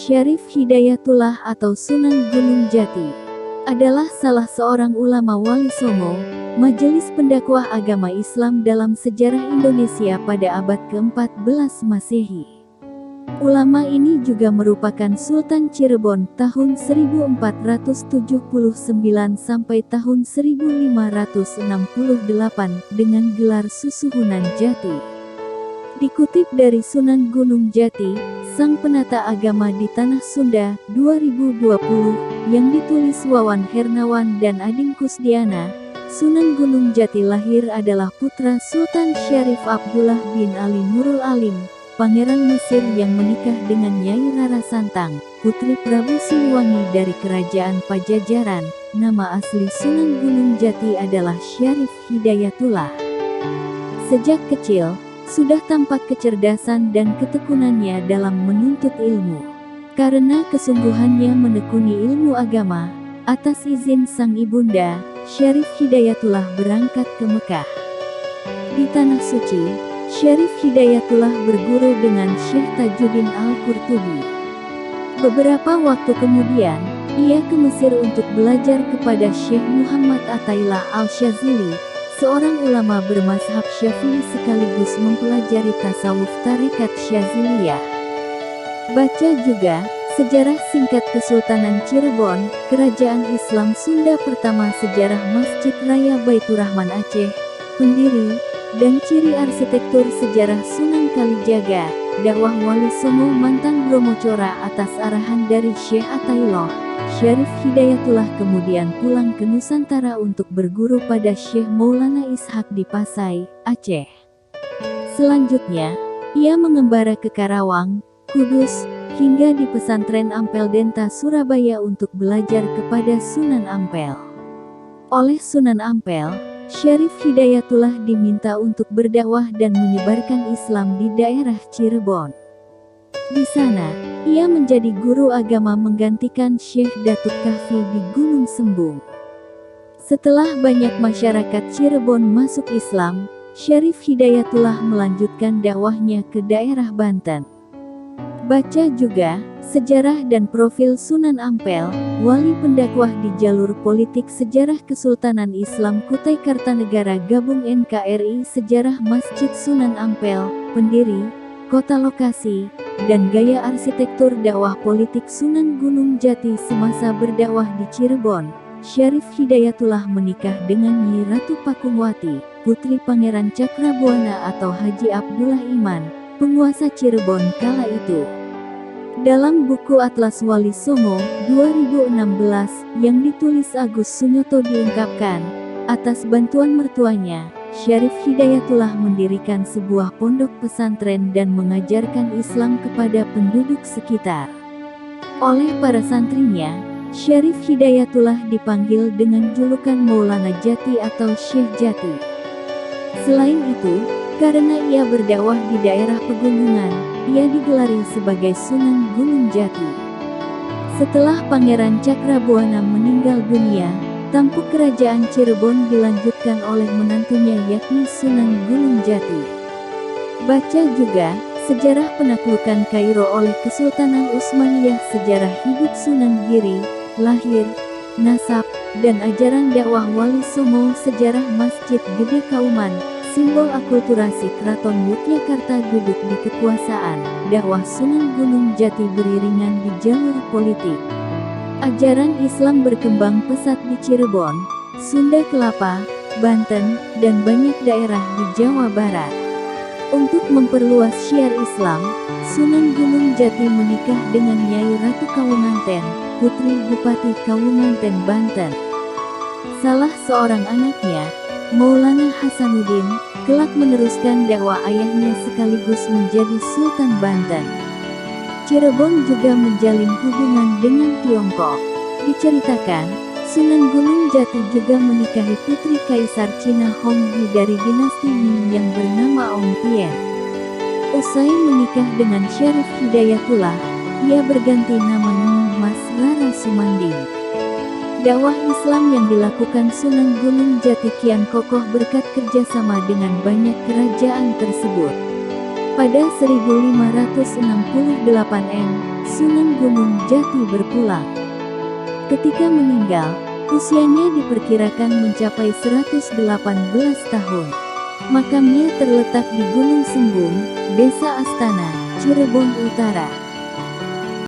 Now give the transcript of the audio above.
Syarif Hidayatullah atau Sunan Gunung Jati adalah salah seorang ulama Wali Songo, majelis pendakwah agama Islam dalam sejarah Indonesia pada abad ke-14 Masehi. Ulama ini juga merupakan Sultan Cirebon tahun 1479 sampai tahun 1568 dengan gelar Susuhunan Jati. Dikutip dari Sunan Gunung Jati, Sang Penata Agama di Tanah Sunda, 2020, yang ditulis Wawan Hernawan dan Ading Kusdiana, Sunan Gunung Jati lahir adalah putra Sultan Syarif Abdullah bin Ali Nurul Alim, Pangeran Mesir yang menikah dengan Nyai Rara Santang, putri Prabu Siliwangi dari Kerajaan Pajajaran. Nama asli Sunan Gunung Jati adalah Syarif Hidayatullah. Sejak kecil, sudah tampak kecerdasan dan ketekunannya dalam menuntut ilmu. Karena kesungguhannya menekuni ilmu agama, atas izin sang ibunda, Syarif Hidayatullah berangkat ke Mekah. Di Tanah Suci, Syarif Hidayatullah berguru dengan Syekh Tajuddin Al-Qurtubi. Beberapa waktu kemudian, ia ke Mesir untuk belajar kepada Syekh Muhammad Athaillah Al-Syazili, seorang ulama bermazhab Syafi'i sekaligus mempelajari tasawuf tarekat Syaziliyah. Baca juga sejarah singkat Kesultanan Cirebon, Kerajaan Islam Sunda pertama, sejarah Masjid Raya Baitur Rahman Aceh, pendiri, dan ciri arsitektur sejarah Sunan Kalijaga, dakwah Wali Songo Mantang Bromocora atas arahan dari Syekh Athaillah. Syarif Hidayatullah kemudian pulang ke Nusantara untuk berguru pada Syekh Maulana Ishaq di Pasai, Aceh. Selanjutnya, ia mengembara ke Karawang, Kudus, hingga di pesantren Ampel Denta Surabaya untuk belajar kepada Sunan Ampel. Oleh Sunan Ampel, Syarif Hidayatullah diminta untuk berdakwah dan menyebarkan Islam di daerah Cirebon. Di sana, ia menjadi guru agama menggantikan Syekh Datuk Kahfi di Gunung Sembung. Setelah banyak masyarakat Cirebon masuk Islam, Syarif Hidayatullah melanjutkan dakwahnya ke daerah Banten. Baca juga sejarah dan profil Sunan Ampel, wali pendakwah di jalur politik, sejarah Kesultanan Islam Kutai Kartanegara Gabung NKRI, sejarah Masjid Sunan Ampel, pendiri, kota lokasi, dan gaya arsitektur dakwah politik Sunan Gunung Jati semasa berdakwah di Cirebon. Syarif Hidayatullah menikah dengan Nyi Ratu Pakumwati, putri Pangeran Cakrabuana atau Haji Abdullah Iman, penguasa Cirebon kala itu. Dalam buku Atlas Wali Songo, 2016, yang ditulis Agus Sunyoto diungkapkan, atas bantuan mertuanya, Syarif Hidayatullah mendirikan sebuah pondok pesantren dan mengajarkan Islam kepada penduduk sekitar. Oleh para santrinya, Syarif Hidayatullah dipanggil dengan julukan Maulana Jati atau Syekh Jati. Selain itu, karena ia berdakwah di daerah pegunungan, ia digelari sebagai Sunan Gunung Jati. Setelah Pangeran Cakrabuana meninggal dunia, tampuk kerajaan Cirebon dilanjutkan oleh menantunya yakni Sunan Gunung Jati. Baca juga sejarah penaklukan Kairo oleh Kesultanan Utsmaniyah, sejarah hidup Sunan Giri, lahir, nasab, dan ajaran dakwah Wali Songo, sejarah Masjid Gede Kauman, simbol akulturasi Keraton Yogyakarta duduk di kekuasaan, dakwah Sunan Gunung Jati beriringan di jalur politik. Ajaran Islam berkembang pesat di Cirebon, Sunda Kelapa, Banten, dan banyak daerah di Jawa Barat. Untuk memperluas syiar Islam, Sunan Gunung Jati menikah dengan Nyai Ratu Kawunganten, putri Bupati Kawunganten, Banten. Salah seorang anaknya, Maulana Hasanuddin, kelak meneruskan dakwah ayahnya sekaligus menjadi Sultan Banten. Cirebon juga menjalin hubungan dengan Tiongkok. Diceritakan, Sunan Gunung Jati juga menikahi putri Kaisar Cina Honghu dari dinasti Ming yang bernama Ong Tien. Usai menikah dengan Syarif Hidayatullah, ia berganti nama Nyi Mas Rara Sumanding. Dakwah Islam yang dilakukan Sunan Gunung Jati kian kokoh berkat kerjasama dengan banyak kerajaan tersebut. Pada 1568, Sunan Gunung Jati berpulang. Ketika meninggal, usianya diperkirakan mencapai 118 tahun. Makamnya terletak di Gunung Sembung, Desa Astana, Cirebon Utara.